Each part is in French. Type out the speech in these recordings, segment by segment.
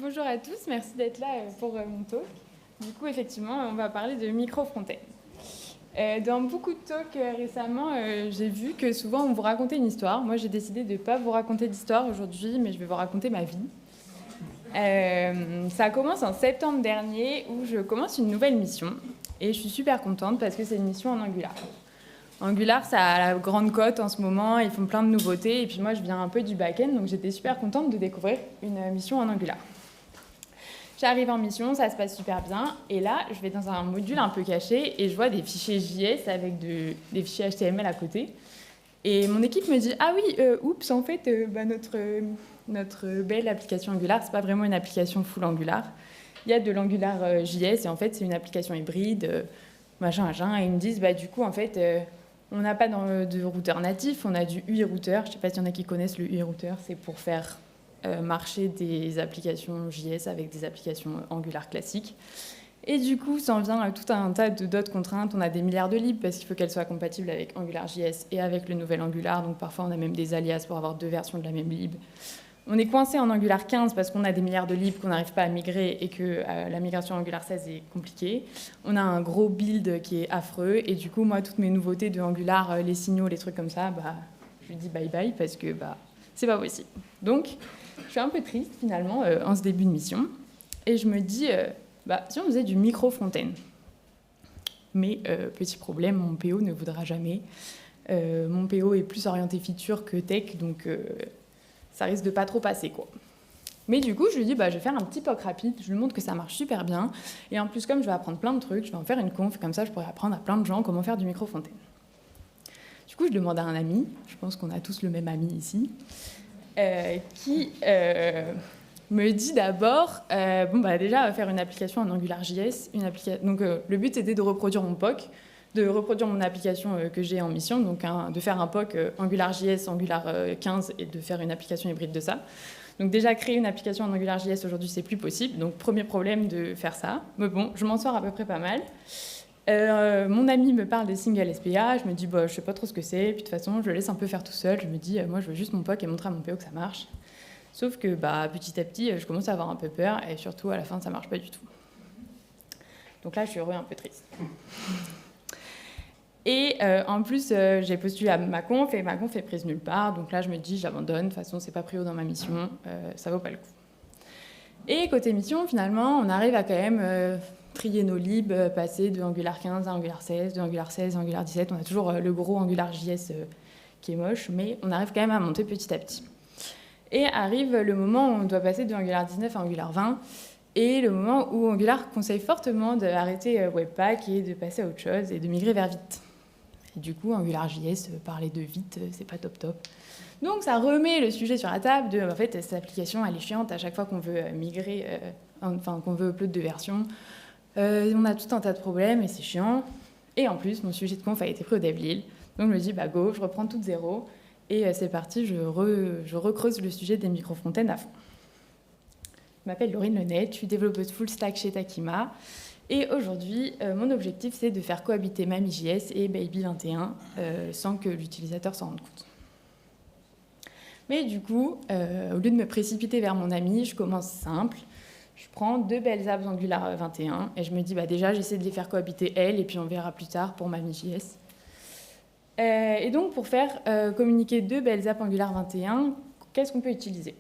Bonjour à tous, merci d'être là pour mon talk. Du coup, effectivement, on va parler de micro-front-end. Dans beaucoup de talks récemment, j'ai vu que souvent on vous racontait une histoire. Moi, j'ai décidé de ne pas vous raconter d'histoire aujourd'hui, mais je vais vous raconter ma vie. Ça commence en septembre dernier où je commence une nouvelle mission. Et je suis super contente parce que c'est une mission en Angular. Angular, ça a la grande cote en ce moment, ils font plein de nouveautés. Et puis moi, je viens un peu du back-end, donc j'étais super contente de découvrir une mission en Angular. J'arrive en mission, ça se passe super bien. Et là, je vais dans un module un peu caché et je vois des fichiers JS avec des fichiers HTML à côté. Et mon équipe me dit « Ah oui, oups, en fait, notre belle application Angular, c'est pas vraiment une application full Angular. Il y a de l'Angular JS et en fait, c'est une application hybride, machin, machin. » Et ils me disent « Bah du coup, en fait, on n'a pas de routeur natif, on a du UI router. » Je sais pas s'il y en a qui connaissent le UI router, c'est pour faire marcher des applications JS avec des applications Angular classiques. Et du coup, ça en vient à tout un tas d'autres contraintes. On a des milliards de libs parce qu'il faut qu'elles soient compatibles avec AngularJS et avec le nouvel Angular. Donc parfois, on a même des alias pour avoir deux versions de la même lib. On est coincé en Angular 15 parce qu'on a des milliards de libs qu'on n'arrive pas à migrer et que la migration Angular 16 est compliquée. On a un gros build qui est affreux. Et du coup, moi, toutes mes nouveautés de Angular, les signaux, les trucs comme ça, je lui dis bye bye parce que c'est pas possible. Donc, je suis un peu triste finalement en ce début de mission. Et je me dis, si on faisait du micro-front-end. Mais petit problème, mon PO ne voudra jamais. Mon PO est plus orienté feature que tech, donc ça risque de pas trop passer, quoi. Mais du coup, je lui dis, je vais faire un petit POC rapide, je lui montre que ça marche super bien. Et en plus, comme je vais apprendre plein de trucs, je vais en faire une conf, comme ça je pourrais apprendre à plein de gens comment faire du micro-front-end. Du coup, je demande à un ami, je pense qu'on a tous le même ami ici, qui me dit d'abord, déjà faire une application en AngularJS. Donc le but c'était de reproduire mon POC, de reproduire mon application que j'ai en mission, donc de faire un POC AngularJS, Angular 15 et de faire une application hybride de ça. Donc déjà créer une application en AngularJS aujourd'hui c'est plus possible, donc premier problème de faire ça. Mais bon, je m'en sors à peu près pas mal. Mon ami me parle des single SPA, je me dis je sais pas trop ce que c'est, puis de toute façon je le laisse un peu faire tout seul, je me dis moi je veux juste mon POC et montrer à mon PO que ça marche. Sauf que petit à petit je commence à avoir un peu peur et surtout à la fin ça marche pas du tout. Donc là je suis un peu triste. Et en plus j'ai postulé à ma conf et ma conf est prise nulle part, donc là je me dis j'abandonne, de toute façon c'est pas prio dans ma mission, ça vaut pas le coup. Et côté mission finalement on arrive à quand même trier nos libs, passer de Angular 15 à Angular 16, de Angular 16 à Angular 17. On a toujours le gros AngularJS qui est moche, mais on arrive quand même à monter petit à petit. Et arrive le moment où on doit passer de Angular 19 à Angular 20, et le moment où Angular conseille fortement d'arrêter Webpack et de passer à autre chose et de migrer vers Vite. Et du coup, AngularJS, parler de Vite, c'est pas top top. Donc ça remet le sujet sur la table de, en fait, cette application, elle est chiante à chaque fois qu'on veut migrer, qu'on veut upload de version. On a tout un tas de problèmes et c'est chiant. Et en plus, mon sujet de conf a été pris au DevLil. Donc je me dis, go, je reprends tout de zéro. Et c'est parti, je recreuse le sujet des micro-front-end à fond. Je m'appelle Laurine Lenet, je suis développeuse full stack chez Takima. Et aujourd'hui, mon objectif, c'est de faire cohabiter MamiJS et Baby 21 sans que l'utilisateur s'en rende compte. Mais du coup, au lieu de me précipiter vers mon ami, je commence simple. Je prends deux belles apps Angular 21 et je me dis déjà j'essaie de les faire cohabiter elles et puis on verra plus tard pour MamiJS. Et donc pour faire communiquer deux belles apps Angular 21, qu'est-ce qu'on peut utiliser?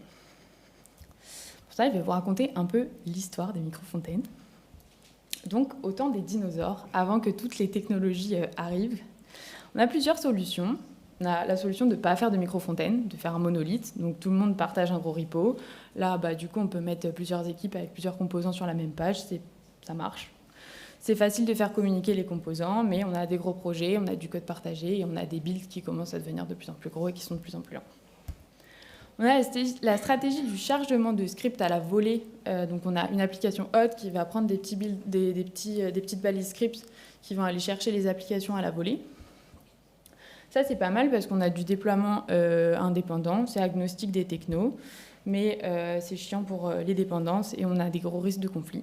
Pour ça, je vais vous raconter un peu l'histoire des micro-front-end. Donc au temps des dinosaures, avant que toutes les technologies arrivent, on a plusieurs solutions. On a la solution de ne pas faire de micro-front-end, de faire un monolithe. Donc tout le monde partage un gros repo. Là, du coup, on peut mettre plusieurs équipes avec plusieurs composants sur la même page. Ça marche. C'est facile de faire communiquer les composants, mais on a des gros projets, on a du code partagé et on a des builds qui commencent à devenir de plus en plus gros et qui sont de plus en plus lents. On a la stratégie du chargement de scripts à la volée. Donc on a une application hot qui va prendre des petites balises scripts qui vont aller chercher les applications à la volée. Ça, c'est pas mal parce qu'on a du déploiement indépendant, c'est agnostique des technos, mais c'est chiant pour les dépendances et on a des gros risques de conflit.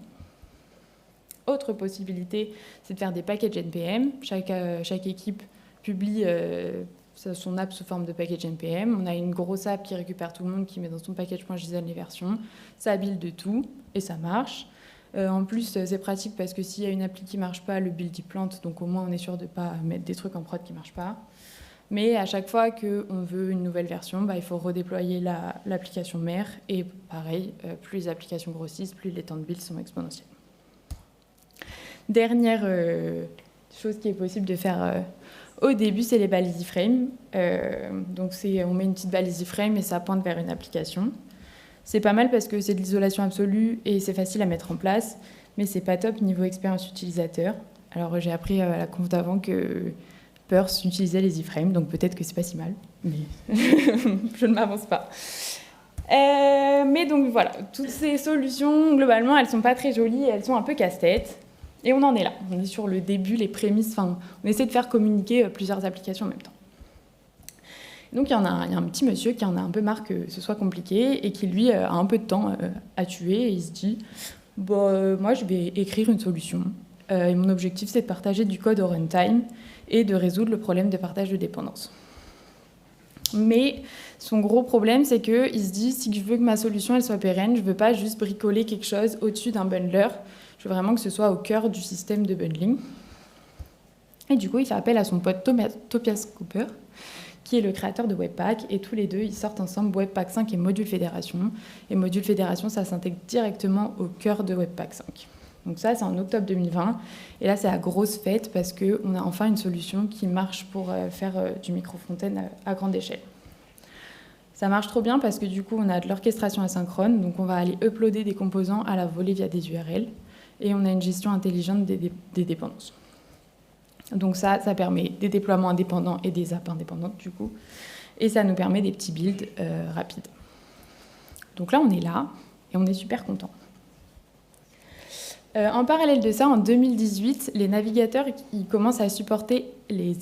Autre possibilité, c'est de faire des packages NPM. Chaque équipe publie son app sous forme de package NPM. On a une grosse app qui récupère tout le monde, qui met dans son package.json les versions. Ça build de tout et ça marche. En plus, c'est pratique parce que s'il y a une appli qui ne marche pas, le build y plante. Donc au moins, on est sûr de ne pas mettre des trucs en prod qui ne marchent pas. Mais à chaque fois qu'on veut une nouvelle version, il faut redéployer l'application mère. Et pareil, plus les applications grossissent, plus les temps de build sont exponentiels. Dernière chose qui est possible de faire au début, c'est les balises iframe. Donc on met une petite balise iframe et ça pointe vers une application. C'est pas mal parce que c'est de l'isolation absolue et c'est facile à mettre en place, mais c'est pas top niveau expérience utilisateur. Alors j'ai appris à la conf d'avant que Perth utilisait les iframes, donc peut-être que c'est pas si mal, mais je ne m'avance pas. Mais donc voilà, toutes ces solutions, globalement, elles sont pas très jolies, elles sont un peu casse-tête. Et on en est là, on est sur le début, les prémices, on essaie de faire communiquer plusieurs applications en même temps. Donc il y a un petit monsieur qui en a un peu marre que ce soit compliqué et qui lui a un peu de temps à tuer et il se dit moi je vais écrire une solution et mon objectif c'est de partager du code au runtime et de résoudre le problème de partage de dépendance. Mais son gros problème c'est qu'il se dit si je veux que ma solution elle soit pérenne, je ne veux pas juste bricoler quelque chose au-dessus d'un bundler, je veux vraiment que ce soit au cœur du système de bundling. Et du coup il fait appel à son pote Topias Cooper, qui est le créateur de Webpack, et tous les deux, ils sortent ensemble Webpack 5 et Module Fédération. Et Module Fédération, ça s'intègre directement au cœur de Webpack 5. Donc ça, c'est en octobre 2020. Et là, c'est la grosse fête parce qu'on a enfin une solution qui marche pour faire du micro-front-end à grande échelle. Ça marche trop bien parce que du coup, on a de l'orchestration asynchrone. Donc on va aller uploader des composants à la volée via des URL. Et on a une gestion intelligente des dépendances. Donc ça permet des déploiements indépendants et des apps indépendantes du coup. Et ça nous permet des petits builds rapides. Donc là, on est là et on est super content. En parallèle de ça, en 2018, les navigateurs ils commencent à supporter les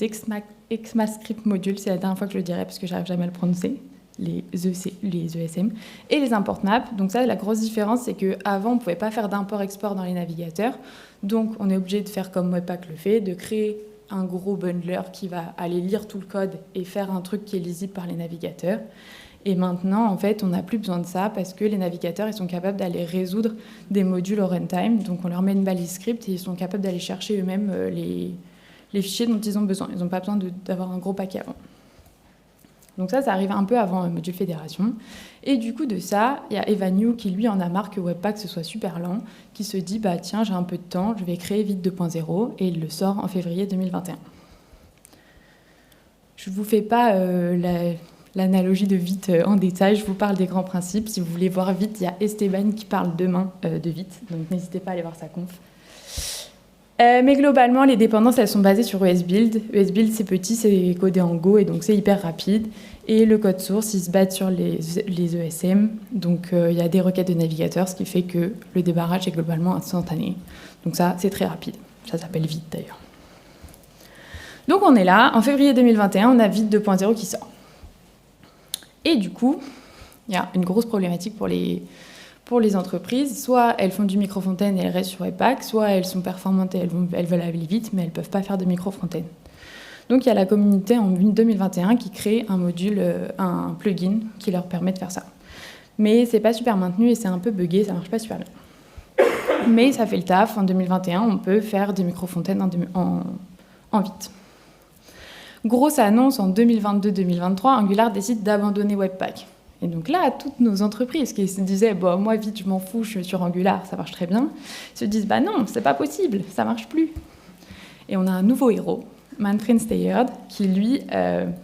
ECMAScript modules. C'est la dernière fois que je le dirai parce que j'arrive jamais à le prononcer. Les ESM et les import maps. Donc ça, la grosse différence, c'est qu'avant, on ne pouvait pas faire d'import-export dans les navigateurs. Donc, on est obligé de faire comme Webpack le fait, de créer un gros bundler qui va aller lire tout le code et faire un truc qui est lisible par les navigateurs. Et maintenant, en fait, on n'a plus besoin de ça parce que les navigateurs, ils sont capables d'aller résoudre des modules au runtime. Donc, on leur met une balise script et ils sont capables d'aller chercher eux-mêmes les fichiers dont ils ont besoin. Ils n'ont pas besoin d'avoir un gros paquet avant. Donc ça arrive un peu avant Module Fédération. Et du coup de ça, il y a Evan Yu qui lui en a marre que Webpack ce soit super lent, qui se dit tiens, j'ai un peu de temps, je vais créer Vite 2.0 et il le sort en février 2021. Je ne vous fais pas l'analogie de Vite en détail, je vous parle des grands principes. Si vous voulez voir Vite, il y a Esteban qui parle demain de Vite, donc n'hésitez pas à aller voir sa conf. Mais globalement, les dépendances, elles sont basées sur ESBuild. ESBuild, c'est petit, c'est codé en Go, et donc c'est hyper rapide. Et le code source, il se base sur les ESM. Donc il y a des requêtes de navigateur, ce qui fait que le débarrage est globalement instantané. Donc ça, c'est très rapide. Ça s'appelle Vite, d'ailleurs. Donc on est là. En février 2021, on a Vite 2.0 qui sort. Et du coup, il y a une grosse problématique pour les entreprises. Soit elles font du micro-front-end et elles restent sur Webpack, soit elles sont performantes et elles veulent aller vite, mais elles ne peuvent pas faire de micro-front-end. Donc il y a la communauté en 2021 qui crée un module, un plugin qui leur permet de faire ça. Mais c'est pas super maintenu et c'est un peu buggé, ça marche pas super bien. Mais ça fait le taf. En 2021, on peut faire des micro-front-end en vite. Grosse annonce, en 2022-2023, Angular décide d'abandonner Webpack. Et donc là, toutes nos entreprises qui se disaient moi vite, je m'en fous, je suis sur Angular, ça marche très bien, se disent non, c'est pas possible, ça marche plus. Et on a un nouveau héros, Manfred Steyerd, qui lui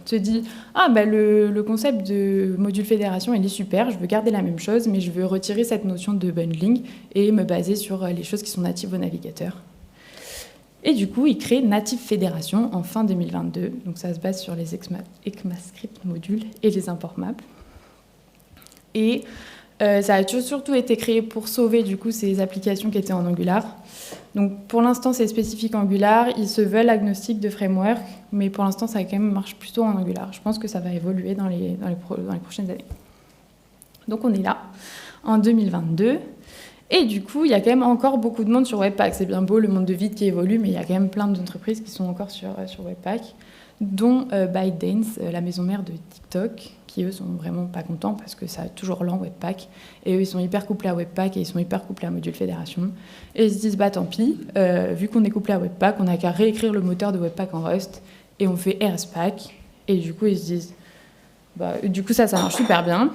se dit le concept de module fédération, il est super, je veux garder la même chose, mais je veux retirer cette notion de bundling et me baser sur les choses qui sont natives au navigateur. Et du coup, il crée Native Fédération en fin 2022. Donc ça se base sur les ECMAScript modules et les import maps. Et ça a surtout été créé pour sauver du coup ces applications qui étaient en Angular. Donc pour l'instant, c'est spécifique Angular. Ils se veulent agnostiques de framework, mais pour l'instant, ça quand même marche plutôt en Angular. Je pense que ça va évoluer dans les prochaines années. Donc on est là, en 2022. Et du coup, il y a quand même encore beaucoup de monde sur Webpack. C'est bien beau le monde de Vite qui évolue, mais il y a quand même plein d'entreprises qui sont encore sur Webpack. dont ByteDance, la maison mère de TikTok, qui eux sont vraiment pas contents parce que ça a toujours lent Webpack. Et eux, ils sont hyper couplés à Webpack et ils sont hyper couplés à Module Fédération. Et ils se disent, bah tant pis, vu qu'on est couplé à Webpack, on n'a qu'à réécrire le moteur de Webpack en Rust et on fait RSpack. Et du coup, ils se disent, bah, du coup, ça marche super bien.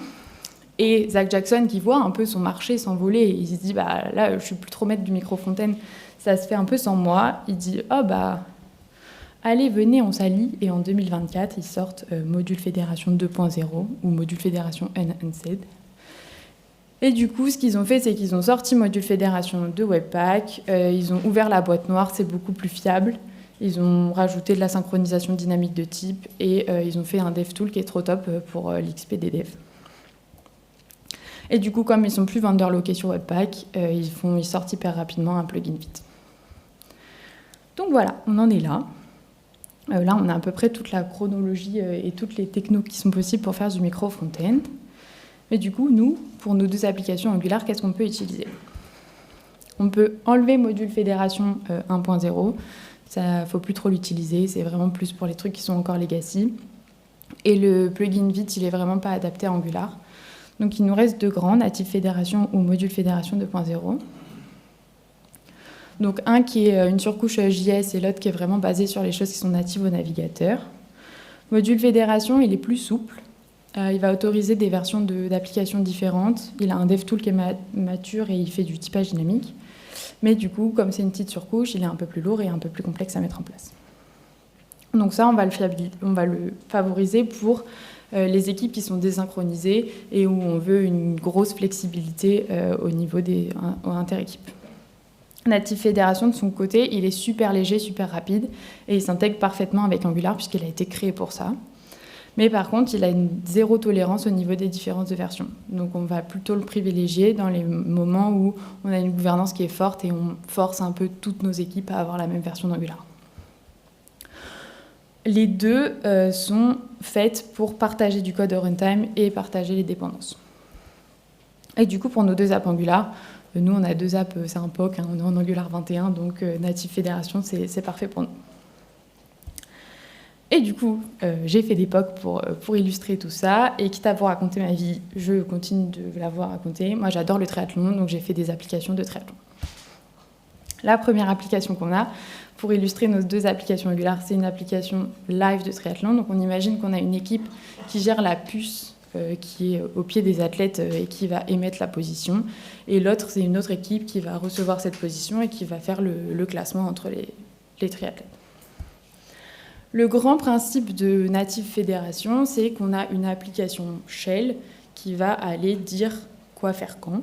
Et Zach Jackson, qui voit un peu son marché s'envoler, il se dit, bah là, je suis plus trop maître du micro-fontaine, ça se fait un peu sans moi. Il dit, oh bah, allez, venez, on s'allie. Et en 2024, ils sortent Module Fédération 2.0 ou Module Fédération Enhanced. Et du coup, ce qu'ils ont fait, c'est qu'ils ont sorti Module Fédération de Webpack, ils ont ouvert la boîte noire, c'est beaucoup plus fiable. Ils ont rajouté de la synchronisation dynamique de type et ils ont fait un DevTool qui est trop top pour l'XP des devs. Et du coup, comme ils sont plus vendeurs loqués sur Webpack, ils sortent hyper rapidement un plugin vite. Donc voilà, on en est là. Là, on a à peu près toute la chronologie et toutes les technos qui sont possibles pour faire du micro-front-end. Mais du coup, nous, pour nos 2 applications Angular, qu'est-ce qu'on peut utiliser? On peut enlever Module Fédération 1.0. Ça, ne faut plus trop l'utiliser. C'est vraiment plus pour les trucs qui sont encore legacy. Et le plugin Vite, il n'est vraiment pas adapté à Angular. Donc, il nous reste 2 grands, Native Fédération ou Module Fédération 2.0. Donc, un qui est une surcouche JS et l'autre qui est vraiment basé sur les choses qui sont natives au navigateur. Module Fédération, il est plus souple. Il va autoriser des versions d'applications différentes. Il a un DevTool qui est mature et il fait du typage dynamique. Mais du coup, comme c'est une petite surcouche, il est un peu plus lourd et un peu plus complexe à mettre en place. Donc ça, on va le favoriser pour les équipes qui sont désynchronisées et où on veut une grosse flexibilité au niveau des inter-équipes. Native Fédération, de son côté, il est super léger, super rapide et il s'intègre parfaitement avec Angular puisqu'il a été créé pour ça. Mais par contre, il a une zéro tolérance au niveau des différences de versions. Donc on va plutôt le privilégier dans les moments où on a une gouvernance qui est forte et on force un peu toutes nos équipes à avoir la même version d'Angular. Les deux sont faites pour partager du code au runtime et partager les dépendances. Et du coup, pour nos 2 apps Angular, nous on a 2 apps, c'est un POC, on est en Angular 21, donc Native Fédération, c'est parfait pour nous. Et du coup, j'ai fait des POC pour illustrer tout ça. Et quitte à vous raconter ma vie, je continue de la vous raconter. Moi, j'adore le triathlon, donc j'ai fait des applications de triathlon. La première application qu'on a, pour illustrer nos 2 applications Angular, c'est une application live de triathlon. Donc on imagine qu'on a une équipe qui gère la puce qui est au pied des athlètes et qui va émettre la position. Et l'autre, c'est une autre équipe qui va recevoir cette position et qui va faire le classement entre les triathlètes. Le grand principe de Native Fédération, c'est qu'on a une application shell qui va aller dire quoi faire quand.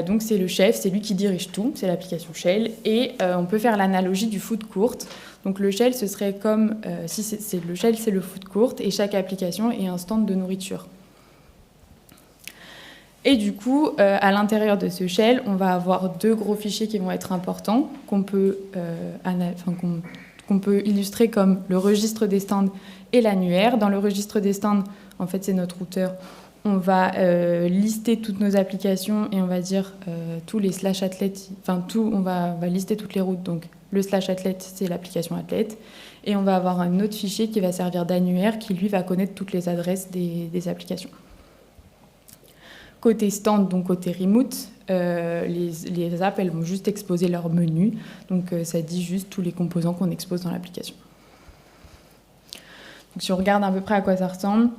Donc c'est le chef, c'est lui qui dirige tout, c'est l'application shell. Et on peut faire l'analogie du foot court. Donc le shell, ce serait comme si le shell, c'est le foot court et chaque application est un stand de nourriture. Et du coup, à l'intérieur de ce shell, on va avoir 2 gros fichiers qui vont être importants, qu'on peut illustrer comme le registre des stands et l'annuaire. Dans le registre des stands, en fait, c'est notre routeur. On va lister toutes nos applications et on va dire tous les slash athlètes, on va lister toutes les routes. Donc, le slash athlète, c'est l'application athlète. Et on va avoir un autre fichier qui va servir d'annuaire qui, lui, va connaître toutes les adresses des applications. Côté stand, donc côté remote, les apps, elles vont juste exposer leur menu. Donc, ça dit juste tous les composants qu'on expose dans l'application. Donc, si on regarde à peu près à quoi ça ressemble,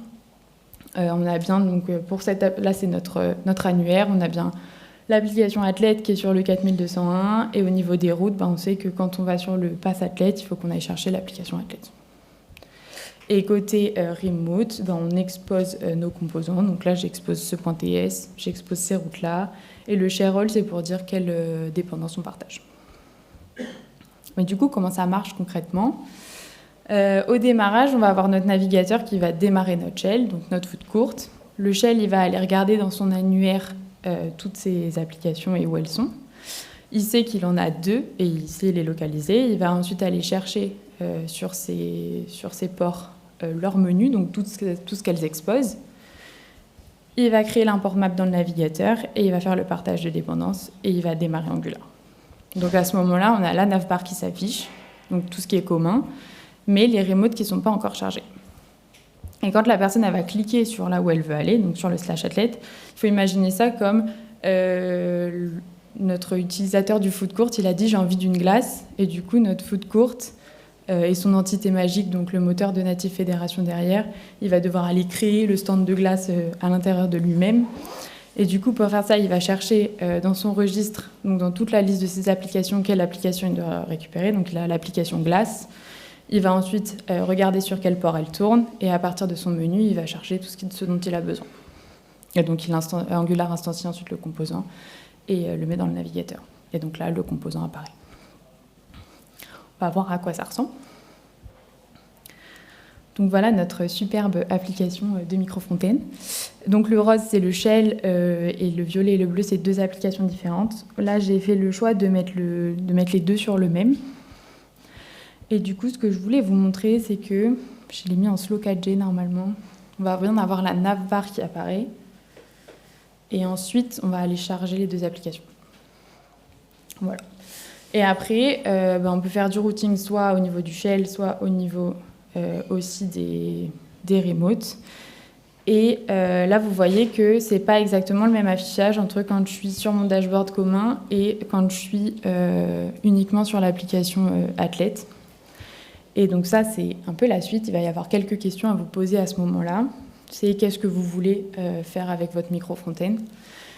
on a bien, donc, pour cette app, là, c'est notre annuaire. On a bien l'application athlète qui est sur le 4201. Et au niveau des routes, on sait que quand on va sur le pass athlète, il faut qu'on aille chercher l'application athlète. Et côté remote, on expose nos composants. Donc là, j'expose ce .ts, j'expose ces routes-là. Et le share all, c'est pour dire quelle dépendance on partage. Mais du coup, comment ça marche concrètement ? Au démarrage, on va avoir notre navigateur qui va démarrer notre shell, donc notre foot courte. Le shell, il va aller regarder dans son annuaire toutes ses applications et où elles sont. Il sait qu'il en a 2 et il sait les localiser. Il va ensuite aller chercher sur ces ports leur menu, donc tout ce qu'elles exposent. Il va créer l'import map dans le navigateur et il va faire le partage de dépendance et il va démarrer Angular. Donc à ce moment-là, on a la navbar qui s'affiche, donc tout ce qui est commun. mais les remotes qui ne sont pas encore chargés. Et quand la personne elle va cliquer sur là où elle veut aller, donc sur le /athlète, il faut imaginer ça comme notre utilisateur du food court, il a dit j'ai envie d'une glace, et du coup notre food court et son entité magique, donc le moteur de Native Fédération derrière, il va devoir aller créer le stand de glace à l'intérieur de lui-même. Et du coup, pour faire ça, il va chercher dans son registre, donc dans toute la liste de ses applications, quelle application il doit récupérer. Donc il a l'application glace. Il va ensuite regarder sur quel port elle tourne, et à partir de son menu, il va chercher tout ce dont il a besoin. Et donc Angular instancie ensuite le composant et le met dans le navigateur. Et donc là, le composant apparaît. On va voir à quoi ça ressemble. Donc voilà notre superbe application de micro-fontaine. Donc le rose, c'est le shell, et le violet et le bleu, c'est deux applications différentes. Là, j'ai fait le choix de mettre les deux sur le même. Et du coup, ce que je voulais vous montrer, c'est que, je l'ai mis en slow 4G normalement, on va bien avoir la navbar qui apparaît. Et ensuite, on va aller charger les deux applications. Voilà. Et après, on peut faire du routing soit au niveau du shell, soit au niveau aussi des remotes. Et là, vous voyez que ce n'est pas exactement le même affichage entre quand je suis sur mon dashboard commun et quand je suis uniquement sur l'application athlète. Et donc ça, c'est un peu la suite. Il va y avoir quelques questions à vous poser à ce moment-là. C'est qu'est-ce que vous voulez faire avec votre micro-fontaine ?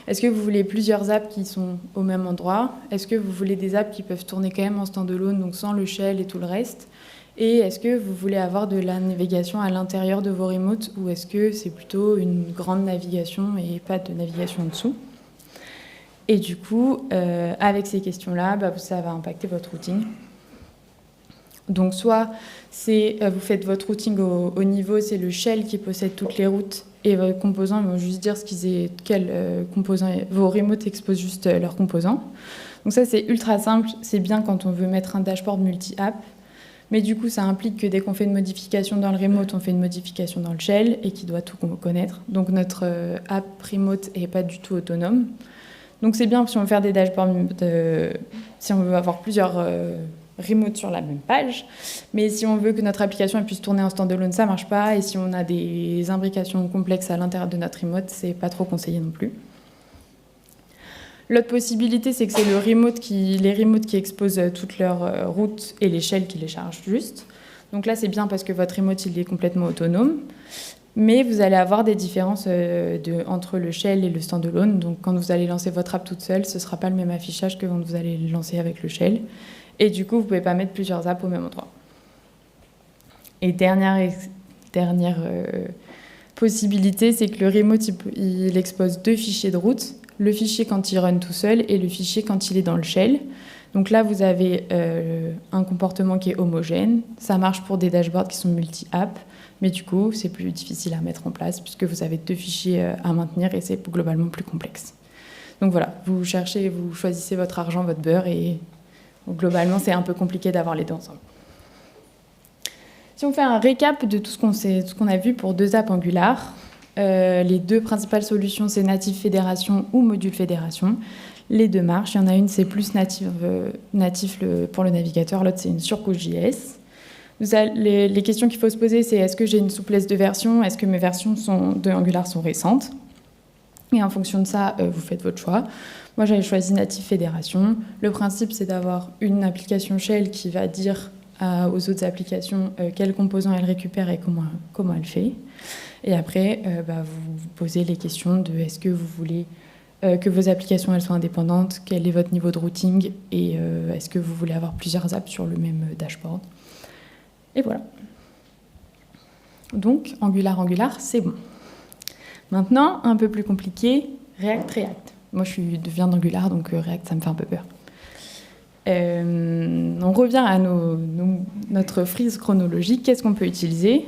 Est-ce que vous voulez plusieurs apps qui sont au même endroit ? Est-ce que vous voulez des apps qui peuvent tourner quand même en standalone, donc sans le shell et tout le reste ? Et est-ce que vous voulez avoir de la navigation à l'intérieur de vos remotes, ou est-ce que c'est plutôt une grande navigation et pas de navigation en dessous ? Et du coup, avec ces questions-là, ça va impacter votre routing. Donc soit vous faites votre routing au niveau, c'est le shell qui possède toutes les routes, et vos composants vont juste dire quels composants, vos remotes exposent juste leurs composants. Donc ça, c'est ultra simple, c'est bien quand on veut mettre un dashboard multi-app, mais du coup, ça implique que dès qu'on fait une modification dans le remote, on fait une modification dans le shell, et qui doit tout connaître. Donc notre app remote n'est pas du tout autonome. Donc c'est bien si on veut faire des dashboards, si on veut avoir plusieurs remote sur la même page, mais si on veut que notre application puisse tourner en standalone, ça marche pas, et si on a des imbrications complexes à l'intérieur de notre remote, c'est pas trop conseillé non plus. L'autre possibilité, c'est que c'est les remotes qui exposent toutes leurs routes et les shells qui les chargent juste. Donc là, c'est bien parce que votre remote, il est complètement autonome, mais vous allez avoir des différences entre le shell et le standalone. Donc quand vous allez lancer votre app toute seule, ce sera pas le même affichage que quand vous allez le lancer avec le shell. Et du coup, vous ne pouvez pas mettre plusieurs apps au même endroit. Et dernière possibilité, c'est que le remote, il expose deux fichiers de route, le fichier quand il run tout seul et le fichier quand il est dans le shell. Donc là, vous avez un comportement qui est homogène. Ça marche pour des dashboards qui sont multi-app, mais du coup, c'est plus difficile à mettre en place puisque vous avez deux fichiers à maintenir et c'est globalement plus complexe. Donc voilà, vous choisissez votre argent, votre beurre, et donc, globalement, c'est un peu compliqué d'avoir les deux ensemble. Si on fait un récap de tout ce qu'on a vu pour deux apps Angular, les deux principales solutions, c'est Native Fédération ou Module Fédération. Les deux marchent. Il y en a une, c'est plus natif pour le navigateur, l'autre, c'est une surcouche JS. Les questions qu'il faut se poser, c'est est-ce que j'ai une souplesse de version ? Est-ce que mes versions de Angular sont récentes ? Et en fonction de ça, vous faites votre choix. Moi, j'avais choisi Native Fédération. Le principe, c'est d'avoir une application shell qui va dire aux autres applications quels composants elle récupère et comment elle fait. Et après, vous vous posez les questions de est-ce que vous voulez que vos applications elles soient indépendantes, quel est votre niveau de routing, et est-ce que vous voulez avoir plusieurs apps sur le même dashboard. Et voilà. Donc, Angular, c'est bon. Maintenant, un peu plus compliqué, React. Moi, je viens d'Angular, donc React, ça me fait un peu peur. On revient à notre frise chronologique. Qu'est-ce qu'on peut utiliser ?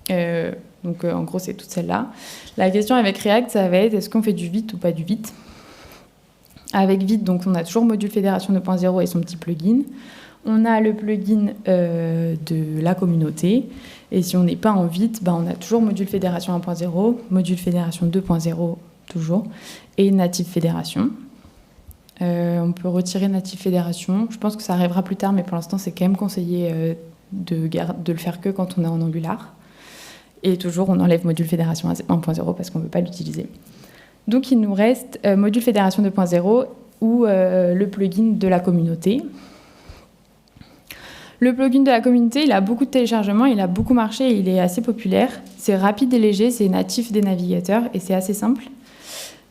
En gros, c'est toute celle-là. La question avec React, ça va être est-ce qu'on fait du vite ou pas du vite ? Avec vite, donc on a toujours Module Fédération 2.0 et son petit plugin. On a le plugin de la communauté. Et si on n'est pas en vite, on a toujours Module Fédération 1.0, Module Fédération 2.0 toujours, et Native Fédération. On peut retirer Native Fédération. Je pense que ça arrivera plus tard, mais pour l'instant, c'est quand même conseillé de le faire que quand on est en Angular. Et toujours, on enlève module fédération 1.0 parce qu'on ne veut pas l'utiliser. Donc, il nous reste module fédération 2.0 ou le plugin de la communauté. Le plugin de la communauté, il a beaucoup de téléchargements, il a beaucoup marché et il est assez populaire. C'est rapide et léger, c'est natif des navigateurs et c'est assez simple.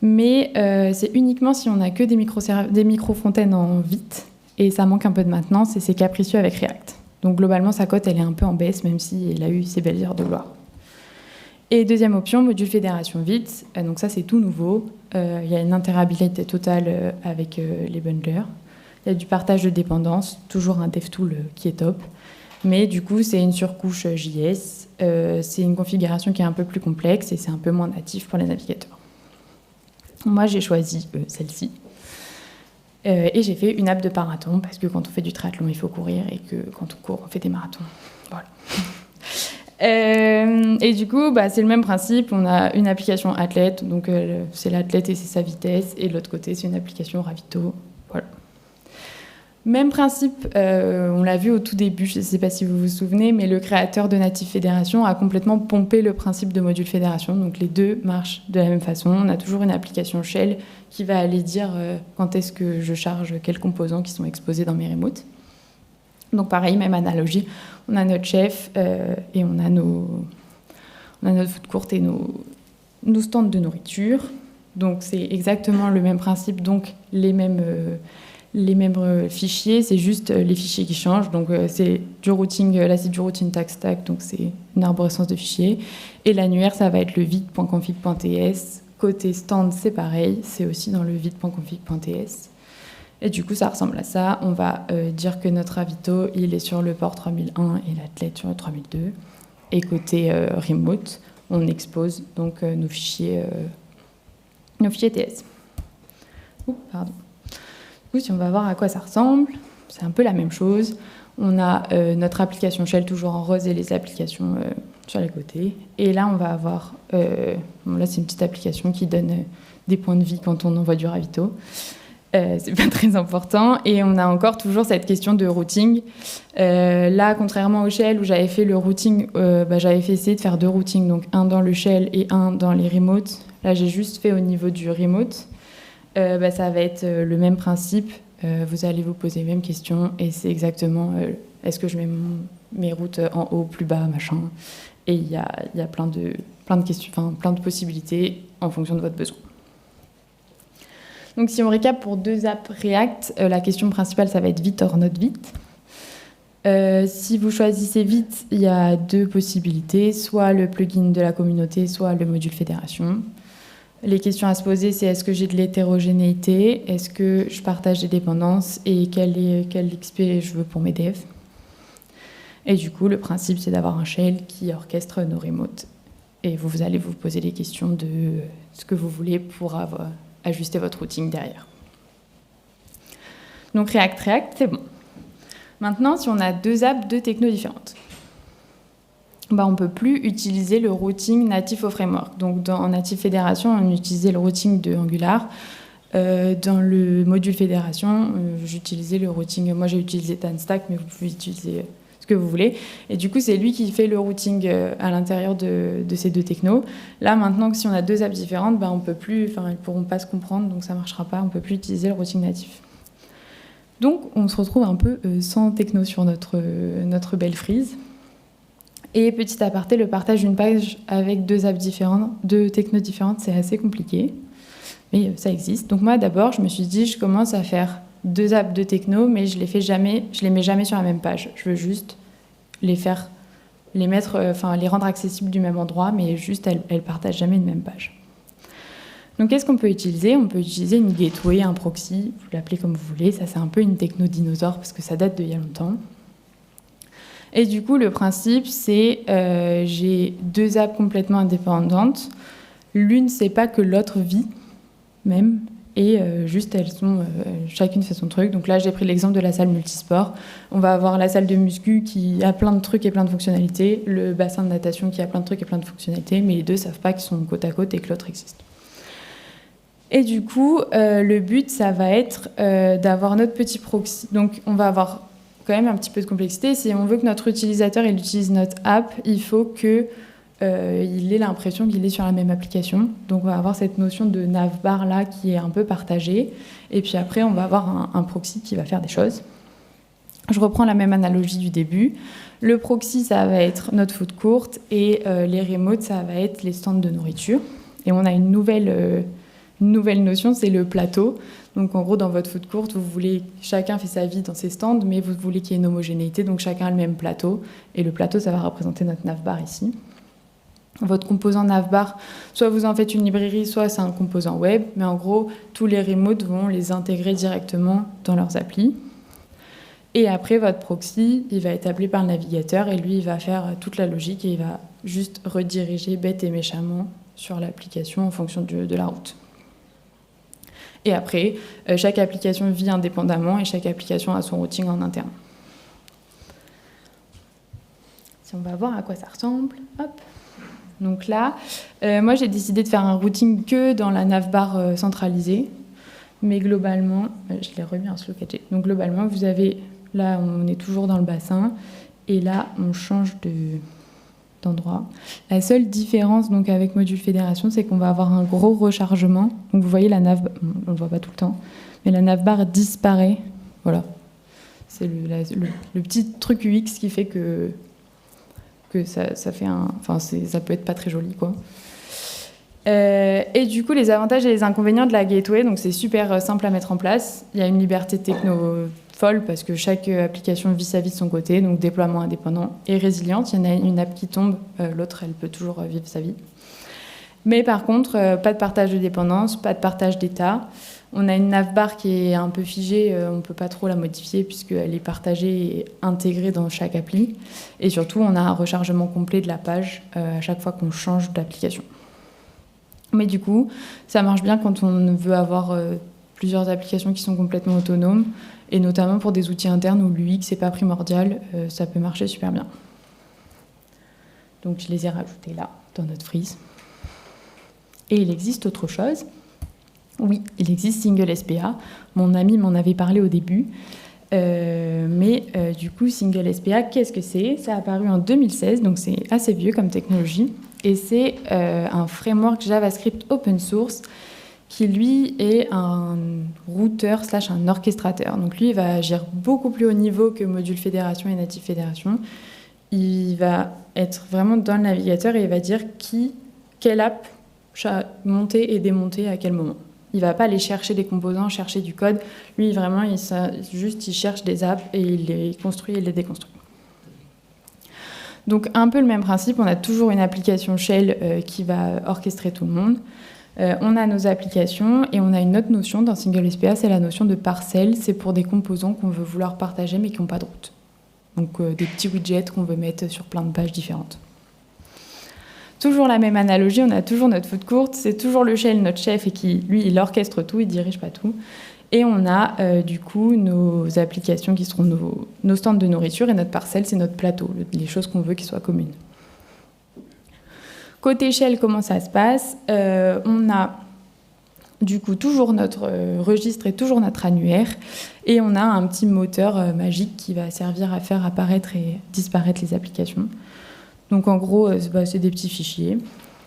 Mais c'est uniquement si on n'a que des micro-front-end en Vite et ça manque un peu de maintenance et c'est capricieux avec React. Donc globalement, sa cote, elle est un peu en baisse, même si elle a eu ses belles heures de gloire. Et deuxième option, module fédération Vite. Donc ça, c'est tout nouveau. Il y a une interopérabilité totale avec les bundlers. Il y a du partage de dépendances, toujours un DevTool qui est top. Mais du coup, c'est une surcouche JS. C'est une configuration qui est un peu plus complexe et c'est un peu moins natif pour les navigateurs. Moi, j'ai choisi celle-ci. Et j'ai fait une app de marathon, parce que quand on fait du triathlon, il faut courir, et que quand on court, on fait des marathons. Voilà. Et du coup, c'est le même principe. On a une application athlète, donc c'est l'athlète et c'est sa vitesse, et de l'autre côté, c'est une application ravito. Voilà. Même principe, on l'a vu au tout début, je ne sais pas si vous vous souvenez, mais le créateur de Native Fédération a complètement pompé le principe de module fédération. Donc les deux marchent de la même façon. On a toujours une application shell qui va aller dire quand est-ce que je charge quels composants qui sont exposés dans mes remotes. Donc pareil, même analogie, on a notre chef et on a notre food court et nos stands de nourriture. Donc c'est exactement le même principe, donc les mêmes fichiers, c'est juste les fichiers qui changent. Donc c'est du routing, là c'est du routing tag stack, donc c'est une arborescence de fichiers. Et l'annuaire, ça va être le vite.config.ts. Côté stand, c'est pareil, c'est aussi dans le vite.config.ts. Et du coup, ça ressemble à ça. On va dire que notre ravito, il est sur le port 3001 et l'athlète sur le 3002. Et côté remote, on expose donc nos fichiers TS. Ouh, pardon. Du coup, si on va voir à quoi ça ressemble, c'est un peu la même chose. On a notre application Shell toujours en rose et les applications sur les côtés. Et là, on va avoir... là, c'est une petite application qui donne des points de vie quand on envoie du ravito. C'est pas très important. Et on a encore toujours cette question de routing. Là, contrairement au Shell, où j'avais fait le routing, j'avais essayé de faire deux routings, donc un dans le Shell et un dans les remotes. Là, j'ai juste fait au niveau du remote. Ça va être le même principe. Vous allez vous poser les mêmes questions et c'est exactement est-ce que je mets mes routes en haut, plus bas, machin. Et il y a plein de questions, enfin plein de possibilités en fonction de votre besoin. Donc si on récap pour deux apps React, la question principale ça va être vite or not vite. Si vous choisissez vite, il y a deux possibilités, soit le plugin de la communauté, soit le module fédération. Les questions à se poser, c'est est-ce que j'ai de l'hétérogénéité, est-ce que je partage des dépendances et quel XP je veux pour mes devs. Et du coup, le principe, c'est d'avoir un shell qui orchestre nos remotes. Et vous allez vous poser les questions de ce que vous voulez pour ajuster votre routing derrière. Donc React, c'est bon. Maintenant, si on a deux apps, deux technos différentes, on ne peut plus utiliser le routing natif au framework. Donc, en Native Fédération, on utilisait le routing de Angular. Dans le module Fédération, j'utilisais le routing... Moi, j'ai utilisé TanStack, mais vous pouvez utiliser ce que vous voulez. Et du coup, c'est lui qui fait le routing à l'intérieur de ces deux technos. Là, maintenant, si on a deux apps différentes, on peut plus... Ils ne pourront pas se comprendre, donc ça ne marchera pas. On ne peut plus utiliser le routing natif. Donc, on se retrouve un peu sans techno sur notre belle frise. Et petit aparté, le partage d'une page avec deux apps différentes, deux technos différentes, c'est assez compliqué. Mais ça existe. Donc moi, d'abord, je me suis dit, je commence à faire deux apps, deux technos, mais je les mets jamais sur la même page. Je veux juste les rendre accessibles du même endroit, mais juste, elles partagent jamais une même page. Donc qu'est-ce qu'on peut utiliser ? On peut utiliser une gateway, un proxy, vous l'appelez comme vous voulez. Ça, c'est un peu une techno dinosaure, parce que ça date d'il y a longtemps. Et du coup, le principe, c'est j'ai deux apps complètement indépendantes. L'une, c'est pas que l'autre vit, même, et juste elles sont chacune fait son truc. Donc là, j'ai pris l'exemple de la salle multisport. On va avoir la salle de muscu qui a plein de trucs et plein de fonctionnalités, le bassin de natation qui a plein de trucs et plein de fonctionnalités, mais les deux savent pas qu'ils sont côte à côte et que l'autre existe. Et du coup, le but, ça va être d'avoir notre petit proxy. Donc, on va avoir quand même un petit peu de complexité. Si on veut que notre utilisateur il utilise notre app, il faut que il ait l'impression qu'il est sur la même application. Donc on va avoir cette notion de navbar là qui est un peu partagée. Et puis après, on va avoir un proxy qui va faire des choses. Je reprends la même analogie du début. Le proxy, ça va être notre food court et les remotes, ça va être les stands de nourriture. Et on a une nouvelle notion, c'est le plateau. Donc en gros, dans votre food court, chacun fait sa vie dans ses stands, mais vous voulez qu'il y ait une homogénéité, donc chacun a le même plateau. Et le plateau, ça va représenter notre navbar ici. Votre composant navbar, soit vous en faites une librairie, soit c'est un composant web, mais en gros, tous les remotes vont les intégrer directement dans leurs applis. Et après, votre proxy, il va être appelé par le navigateur et lui, il va faire toute la logique et il va juste rediriger bête et méchamment sur l'application en fonction de la route. Et après, chaque application vit indépendamment et chaque application a son routing en interne. Si on va voir à quoi ça ressemble, hop. Donc là, moi j'ai décidé de faire un routing que dans la navbar centralisée, mais globalement, je l'ai remis en slow catché. Donc globalement, vous avez, là on est toujours dans le bassin, et là on change d'endroit. La seule différence donc avec module fédération, c'est qu'on va avoir un gros rechargement. Donc vous voyez la navbar, on le voit pas tout le temps, mais la navbar disparaît. Voilà, c'est le petit truc UX qui fait que ça fait ça peut être pas très joli, quoi. Et du coup, les avantages et les inconvénients de la gateway, donc c'est super simple à mettre en place. Il y a une liberté techno folle parce que chaque application vit sa vie de son côté, donc déploiement indépendant et résiliente. Il y en a une app qui tombe, l'autre elle peut toujours vivre sa vie. Mais par contre, pas de partage de dépendance, pas de partage d'état. On a une navbar qui est un peu figée, on ne peut pas trop la modifier puisqu'elle est partagée et intégrée dans chaque appli. Et surtout, on a un rechargement complet de la page à chaque fois qu'on change d'application. Mais du coup, ça marche bien quand on veut avoir plusieurs applications qui sont complètement autonomes, et notamment pour des outils internes où l'UX n'est pas primordial, ça peut marcher super bien. Donc je les ai rajoutés là, dans notre frise. Et il existe autre chose. Oui, il existe Single SPA. Mon ami m'en avait parlé au début. Du coup, Single SPA, qu'est-ce que c'est ? Ça a apparu en 2016, donc c'est assez vieux comme technologie. Et c'est un framework JavaScript open source qui, lui, est un routeur / un orchestrateur. Donc lui, il va agir beaucoup plus haut niveau que Module Fédération et Native Fédération. Il va être vraiment dans le navigateur et il va dire quelle app monter et démonter à quel moment. Il ne va pas aller chercher des composants, chercher du code. Lui, vraiment, il cherche des apps et il les construit et les déconstruit. Donc, un peu le même principe. On a toujours une application Shell qui va orchestrer tout le monde. On a nos applications et on a une autre notion dans Single SPA, c'est la notion de parcelle. C'est pour des composants qu'on veut vouloir partager mais qui n'ont pas de route. Donc, des petits widgets qu'on veut mettre sur plein de pages différentes. Toujours la même analogie, on a toujours notre food court, c'est toujours le Shell, notre chef, et qui, lui, il orchestre tout, il dirige pas tout. Et on a, du coup, nos applications qui seront nos stands de nourriture, et notre parcelle, c'est notre plateau, les choses qu'on veut qui soient communes. Côté Shell, comment ça se passe ? On a, du coup, toujours notre registre et toujours notre annuaire, et on a un petit moteur magique qui va servir à faire apparaître et disparaître les applications. Donc en gros, c'est des petits fichiers,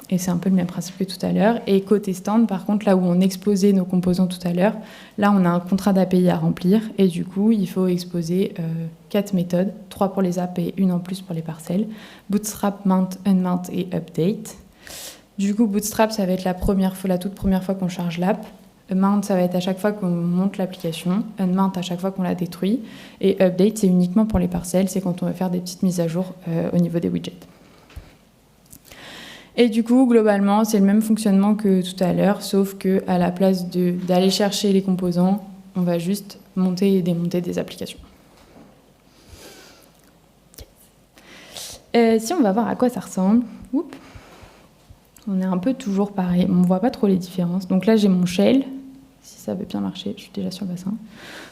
et c'est un peu le même principe que tout à l'heure. Et côté stand, par contre, là où on exposait nos composants tout à l'heure, là on a un contrat d'API à remplir, et du coup, il faut exposer 4 méthodes, 3 pour les apps et 1 en plus pour les parcelles. Bootstrap, mount, unmount et update. Du coup, Bootstrap, ça va être la toute première fois qu'on charge l'app. Mount, ça va être à chaque fois qu'on monte l'application. Unmount, à chaque fois qu'on la détruit. Et update, c'est uniquement pour les parcelles, c'est quand on veut faire des petites mises à jour au niveau des widgets. Et du coup, globalement, c'est le même fonctionnement que tout à l'heure, sauf qu'à la place d'aller chercher les composants, on va juste monter et démonter des applications. Si on va voir à quoi ça ressemble, on est un peu toujours pareil, on ne voit pas trop les différences. Donc là, j'ai mon shell, si ça veut bien marcher, je suis déjà sur le bassin.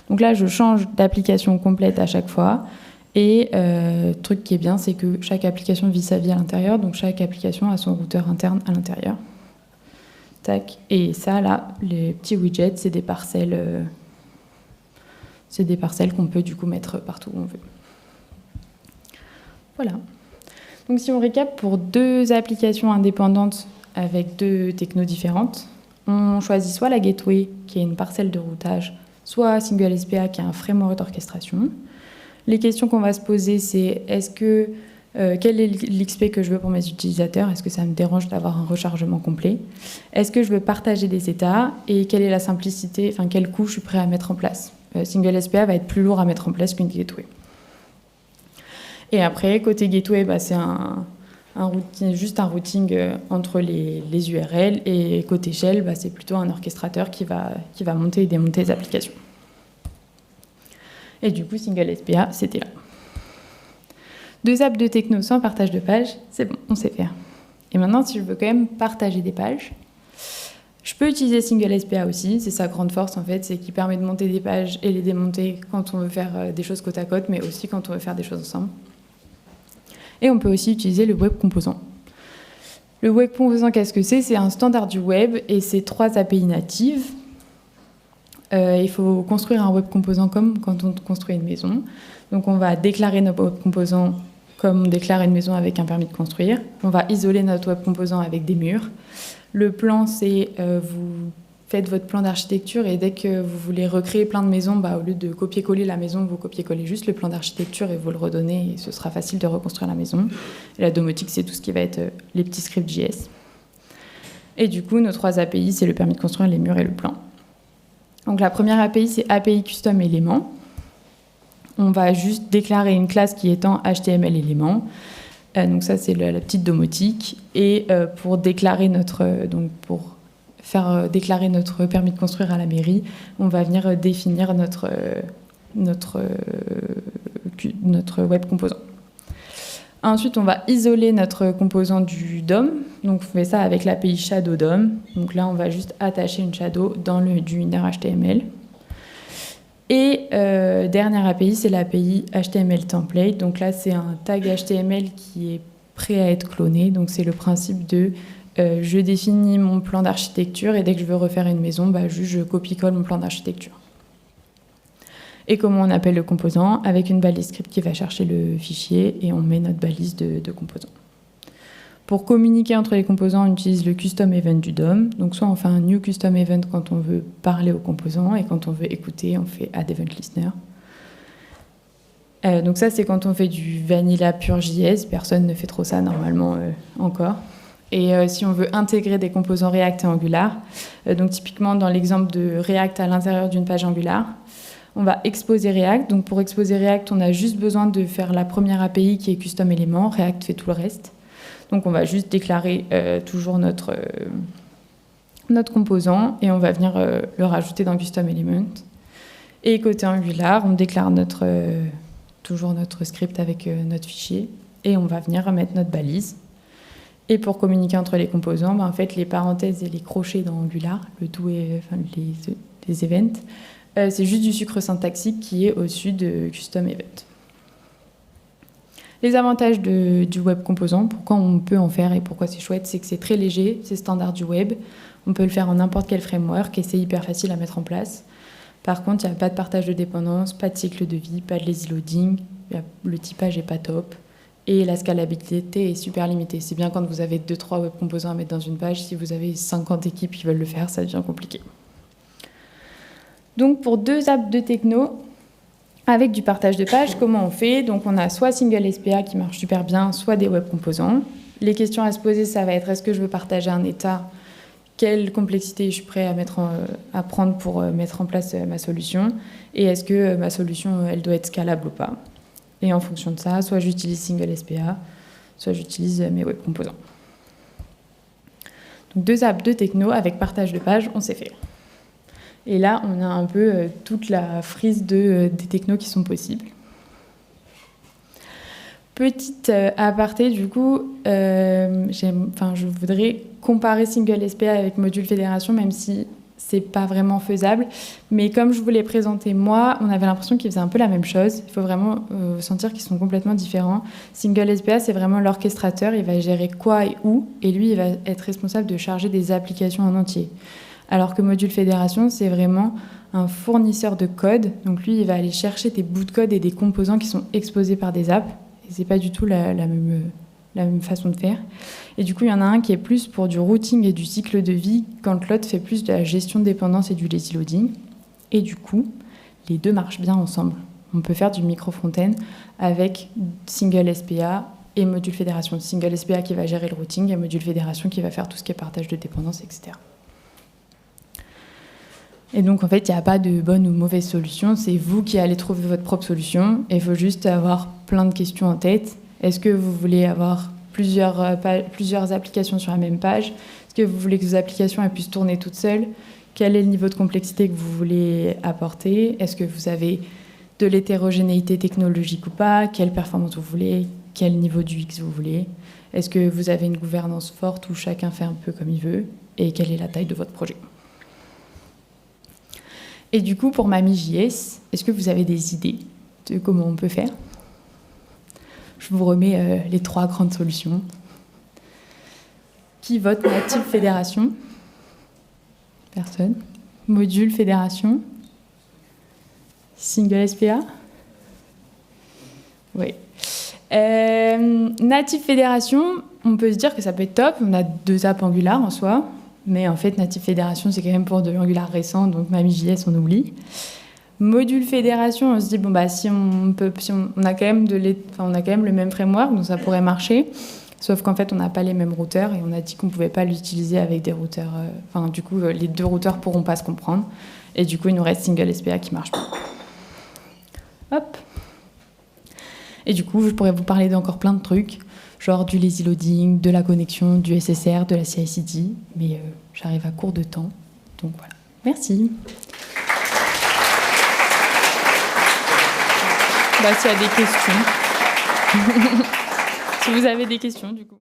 Donc là, je change d'application complète à chaque fois. Et le truc qui est bien, c'est que chaque application vit sa vie à l'intérieur, donc chaque application a son routeur interne à l'intérieur. Tac. Et ça, là, les petits widgets, c'est des parcelles C'est des parcelles qu'on peut du coup mettre partout où on veut. Voilà. Donc si on récap pour 2 applications indépendantes avec 2 technos différentes, on choisit soit la gateway, qui est une parcelle de routage, soit Single SPA, qui est un framework d'orchestration. Les questions qu'on va se poser, c'est quel est l'XP que je veux pour mes utilisateurs? Est-ce que ça me dérange d'avoir un rechargement complet? Est-ce que je veux partager des états? Et quelle est la simplicité, enfin quel coût je suis prêt à mettre en place? Single SPA va être plus lourd à mettre en place qu'une gateway. Et après, côté gateway, c'est juste un routing entre les URL. Et côté shell, c'est plutôt un orchestrateur qui va monter et démonter les applications. Et du coup, Single SPA, c'était là. 2 apps de techno sans partage de pages, c'est bon, on sait faire. Et maintenant, si je veux quand même partager des pages, je peux utiliser Single SPA aussi. C'est sa grande force, en fait, c'est qu'il permet de monter des pages et les démonter quand on veut faire des choses côte à côte, mais aussi quand on veut faire des choses ensemble. Et on peut aussi utiliser le Web Composant. Le Web Composant, qu'est-ce que c'est? C'est un standard du web et c'est 3 API natives. Il faut construire un Web Composant comme quand on construit une maison. Donc on va déclarer notre Web Composant comme on déclare une maison avec un permis de construire. On va isoler notre Web Composant avec des murs. Le plan, c'est vous faites votre plan d'architecture et dès que vous voulez recréer plein de maisons, au lieu de copier-coller la maison, vous copiez-coller juste le plan d'architecture et vous le redonnez et ce sera facile de reconstruire la maison. Et la domotique, c'est tout ce qui va être les petits scripts JS. Et du coup, nos 3 API, c'est le permis de construire, les murs et le plan. Donc la première API, c'est API Custom Element. On va juste déclarer une classe qui est en HTML élément. Donc ça, c'est la petite domotique. Et pour faire déclarer notre permis de construire à la mairie, on va venir définir notre Web Composant. Ensuite, on va isoler notre composant du DOM. Donc, on fait ça avec l'API Shadow DOM. Donc là, on va juste attacher une shadow dans du inner HTML. Et dernière API, c'est l'API HTML Template. Donc là, c'est un tag HTML qui est prêt à être cloné. Donc, c'est le principe de je définis mon plan d'architecture et dès que je veux refaire une maison, je copie-colle mon plan d'architecture. Et comment on appelle le composant? Avec une balise script qui va chercher le fichier et on met notre balise de composant. Pour communiquer entre les composants, on utilise le custom event du DOM. Donc soit on fait un new custom event quand on veut parler aux composants et quand on veut écouter, on fait add event listener. Donc ça, c'est quand on fait du vanilla pur JS. Personne ne fait trop ça normalement encore. Et si on veut intégrer des composants React et Angular, donc typiquement dans l'exemple de React à l'intérieur d'une page Angular, on va exposer React. Donc pour exposer React, on a juste besoin de faire la première API qui est custom élément. React fait tout le reste. Donc on va juste déclarer toujours notre composant et on va venir le rajouter dans custom element. Et côté Angular, on déclare toujours notre script avec notre fichier et on va venir mettre notre balise. Et pour communiquer entre les composants, en fait, les parenthèses et les crochets dans Angular, le tout est, les events, c'est juste du sucre syntaxique qui est au-dessus de custom event. Les avantages du web composant, pourquoi on peut en faire et pourquoi c'est chouette, c'est que c'est très léger, c'est standard du web. On peut le faire en n'importe quel framework et c'est hyper facile à mettre en place. Par contre, il n'y a pas de partage de dépendance, pas de cycle de vie, pas de lazy loading, le typage n'est pas top et la scalabilité est super limitée. C'est bien quand vous avez 2-3 web composants à mettre dans une page, si vous avez 50 équipes qui veulent le faire, ça devient compliqué. Donc pour 2 apps de techno, avec du partage de pages, comment on fait? Donc on a soit Single SPA qui marche super bien, soit des web composants. Les questions à se poser, ça va être est-ce que je veux partager un état? Quelle complexité je suis prêt à prendre pour mettre en place ma solution? Et est-ce que ma solution, elle doit être scalable ou pas? Et en fonction de ça, soit j'utilise Single SPA, soit j'utilise mes web composants. Donc 2 apps de techno avec partage de pages, on sait faire. Et là, on a un peu toute la frise des technos qui sont possibles. Petite aparté, du coup, je voudrais comparer Single SPA avec Module Fédération, même si c'est pas vraiment faisable. Mais comme je vous l'ai présenté moi, on avait l'impression qu'ils faisaient un peu la même chose. Il faut vraiment sentir qu'ils sont complètement différents. Single SPA, c'est vraiment l'orchestrateur. Il va gérer quoi et où. Et lui, il va être responsable de charger des applications en entier. Alors que Module Fédération, c'est vraiment un fournisseur de code. Donc lui, il va aller chercher des bouts de code et des composants qui sont exposés par des apps. Et c'est pas du tout la même façon de faire. Et du coup, il y en a un qui est plus pour du routing et du cycle de vie, quand l'autre fait plus de la gestion de dépendance et du lazy loading. Et du coup, les deux marchent bien ensemble. On peut faire du micro-front-end avec single SPA et module fédération. Single SPA qui va gérer le routing et module fédération qui va faire tout ce qui est partage de dépendance, etc. Et donc, en fait, il n'y a pas de bonne ou mauvaise solution. C'est vous qui allez trouver votre propre solution. Et il faut juste avoir plein de questions en tête. Est-ce que vous voulez avoir plusieurs applications sur la même page? Est-ce que vous voulez que vos applications elles puissent tourner toutes seules? Quel est le niveau de complexité que vous voulez apporter? Est-ce que vous avez de l'hétérogénéité technologique ou pas? Quelle performance vous voulez? Quel niveau d'UX vous voulez? Est-ce que vous avez une gouvernance forte où chacun fait un peu comme il veut? Et quelle est la taille de votre projet? Et du coup, pour Mamie.js, est-ce que vous avez des idées de comment on peut faire? Je vous remets les 3 grandes solutions. Qui vote Native Fédération? Personne. Module Fédération? Single SPA? Oui. Native Fédération, on peut se dire que ça peut être top. On a 2 apps Angular en soi. Mais en fait, Native Fédération, c'est quand même pour de l'Angular récent, donc Mamie.js, on oublie. Module Fédération, on se dit, bon, bah, on a quand même le même framework, donc ça pourrait marcher. Sauf qu'en fait, on n'a pas les mêmes routeurs, et on a dit qu'on ne pouvait pas l'utiliser avec des routeurs... du coup, les 2 routeurs ne pourront pas se comprendre. Et du coup, il nous reste Single SPA qui marche pas. Hop. Et du coup, je pourrais vous parler d'encore plein de trucs, genre du lazy loading, de la connexion, du SSR, de la CI/CD, mais j'arrive à court de temps, donc voilà. Merci. S'il y a des questions. Si vous avez des questions, du coup.